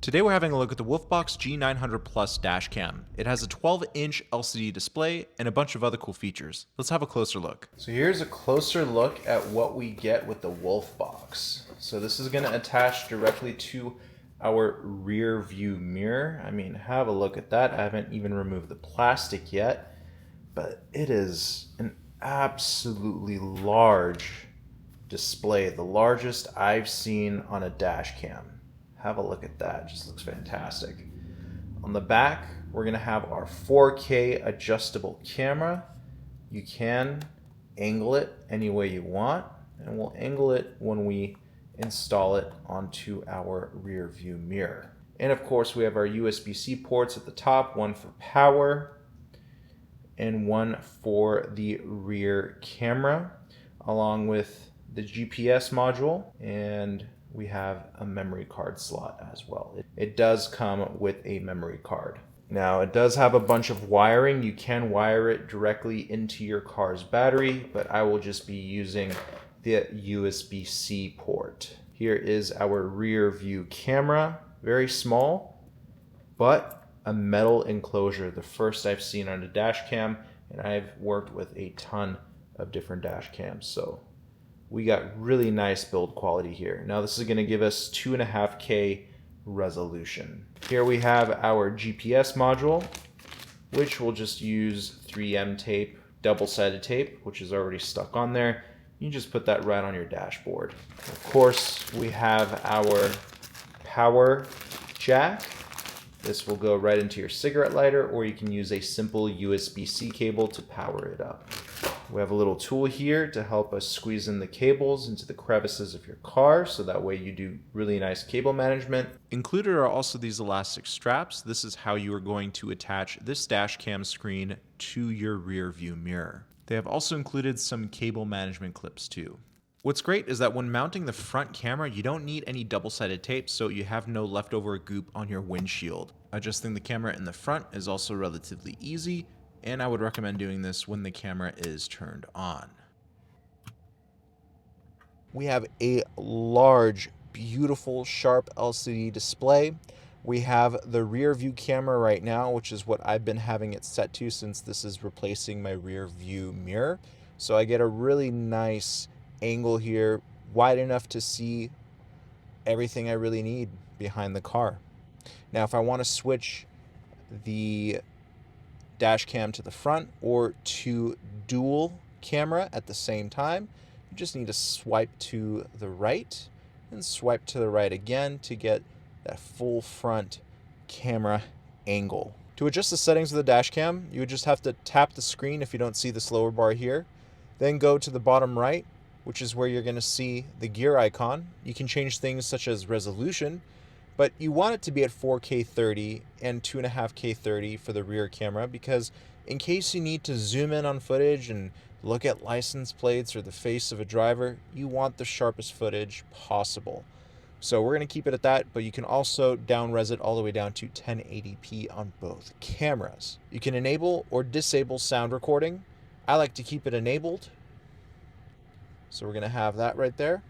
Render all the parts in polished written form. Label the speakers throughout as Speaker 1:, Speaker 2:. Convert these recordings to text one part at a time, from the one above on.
Speaker 1: Today we're having a look at the Wolfbox G900 Plus dash cam. It has a 12-inch LCD display and a bunch of other cool features. Let's have a closer look. So here's a closer look at what we get with the Wolfbox. So this is going to attach directly to our rear view mirror. I mean, have a look at that. I haven't even removed the plastic yet, but it is an absolutely large display, the largest I've seen on a dash cam. Have a look at that, just looks fantastic. On the back, we're gonna have our 4K adjustable camera. You can angle it any way you want, and we'll angle it when we install it onto our rear view mirror. And of course, we have our USB-C ports at the top, one for power and one for the rear camera, along with the GPS module, and we have a memory card slot as well. It does come with a memory card. Now, it does have a bunch of wiring. You can wire it directly into your car's battery, but I will just be using the USB-C port. Here is our rear view camera. Very small, but a metal enclosure. The first I've seen on a dash cam, and I've worked with a ton of different dash cams, so we got really nice build quality here. Now this is going to give us 2.5K resolution. Here we have our GPS module, which we'll just use 3M tape, double-sided tape, which is already stuck on there. You just put that right on your dashboard. Of course, we have our power jack. This will go right into your cigarette lighter, or you can use a simple USB-C cable to power it up. We have a little tool here to help us squeeze in the cables into the crevices of your car, so that way you do really nice cable management. Included are also these elastic straps. This is how you are going to attach this dash cam screen to your rear view mirror. They have also included some cable management clips too. What's great is that when mounting the front camera, you don't need any double-sided tape, so you have no leftover goop on your windshield. Adjusting the camera in the front is also relatively easy, and I would recommend doing this when the camera is turned on. We have a large, beautiful, sharp LCD display. We have the rear view camera right now, which is what I've been having it set to since this is replacing my rear view mirror. So I get a really nice angle here, wide enough to see everything I really need behind the car. Now, if I want to switch the dash cam to the front or to dual camera at the same time, you just need to swipe to the right and swipe to the right again to get that full front camera angle. To adjust the settings of the dash cam, you would just have to tap the screen if you don't see this lower bar here, then go to the bottom right, which is where you're going to see the gear icon. You can change things such as resolution, but you want it to be at 4K 30 and 2.5K 30 for the rear camera, because in case you need to zoom in on footage and look at license plates or the face of a driver, you want the sharpest footage possible. So we're going to keep it at that, but you can also down-res it all the way down to 1080p on both cameras. You can enable or disable sound recording. I like to keep it enabled, so we're going to have that right there.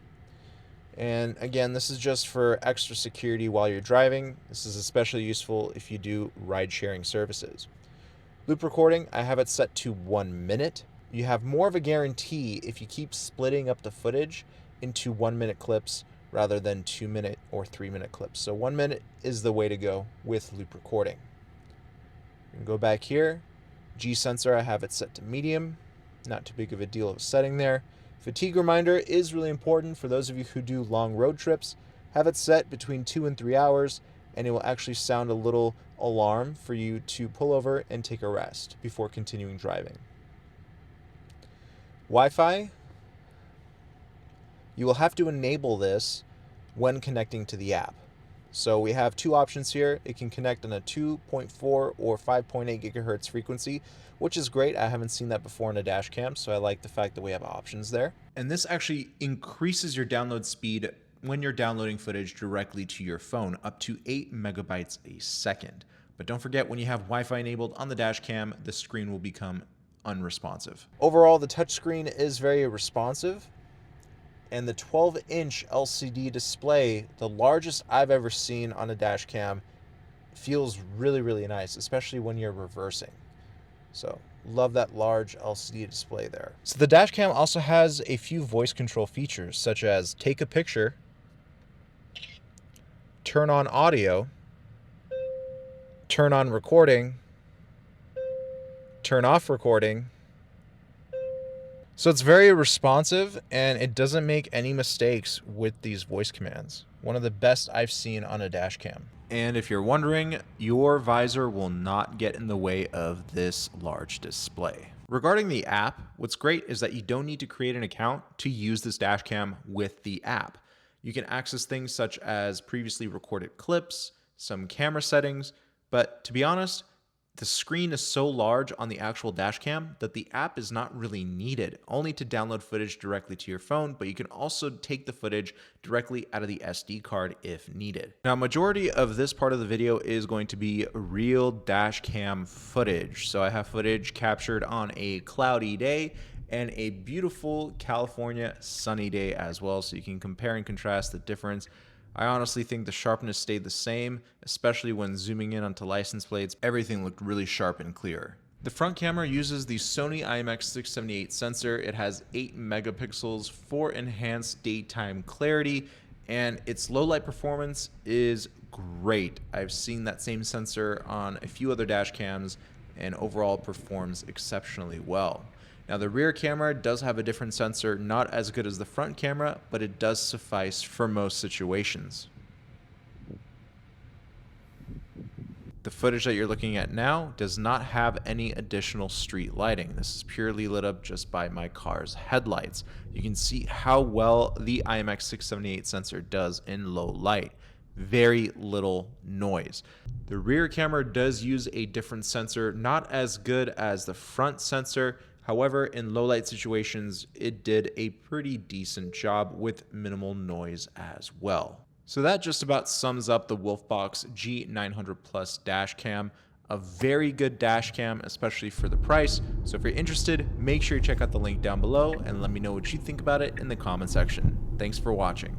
Speaker 1: And again, this is just for extra security while you're driving. This is especially useful if you do ride-sharing services. Loop recording, I have it set to 1 minute. You have more of a guarantee if you keep splitting up the footage into 1-minute clips rather than 2-minute or 3-minute clips. So 1 minute is the way to go with loop recording. You can go back here. G sensor, I have it set to medium. Not too big of a deal of a setting there. Fatigue reminder is really important for those of you who do long road trips. Have it set between 2 and 3 hours, and it will actually sound a little alarm for you to pull over and take a rest before continuing driving. Wi-Fi, you will have to enable this when connecting to the app. So we have two options here. It can connect on a 2.4 or 5.8 gigahertz frequency, which is great. I haven't seen that before in a dash cam, so I like the fact that we have options there. And this actually increases your download speed when you're downloading footage directly to your phone, up to 8 megabytes a second. But don't forget, when you have Wi-Fi enabled on the dash cam, the screen will become unresponsive. Overall, the touchscreen is very responsive. And the 12-inch LCD display, the largest I've ever seen on a dash cam, feels really, really nice, especially when you're reversing. So love that large LCD display there. So the dash cam also has a few voice control features, such as take a picture, turn on audio, turn on recording, turn off recording. So it's very responsive and it doesn't make any mistakes with these voice commands. One of the best I've seen on a dash cam. And if you're wondering, your visor will not get in the way of this large display. Regarding the app, what's great is that you don't need to create an account to use this dash cam with the app. You can access things such as previously recorded clips, some camera settings, but to be honest, the screen is so large on the actual dash cam that the app is not really needed, only to download footage directly to your phone, but you can also take the footage directly out of the SD card if needed. Now, majority of this part of the video is going to be real dash cam footage. So I have footage captured on a cloudy day and a beautiful California sunny day as well, so you can compare and contrast the difference. I honestly think the sharpness stayed the same, especially when zooming in onto license plates. Everything looked really sharp and clear. The front camera uses the Sony IMX678 sensor. It has 8 megapixels for enhanced daytime clarity, and its low light performance is great. I've seen that same sensor on a few other dash cams and overall performs exceptionally well. Now, the rear camera does have a different sensor, not as good as the front camera, but it does suffice for most situations. The footage that you're looking at now does not have any additional street lighting. This is purely lit up just by my car's headlights. You can see how well the IMX678 sensor does in low light. Very little noise. The rear camera does use a different sensor, not as good as the front sensor. However, in low light situations, it did a pretty decent job with minimal noise as well. So that just about sums up the Wolfbox G900 Plus dash cam. A very good dash cam, especially for the price. So if you're interested, make sure you check out the link down below and let me know what you think about it in the comment section. Thanks for watching.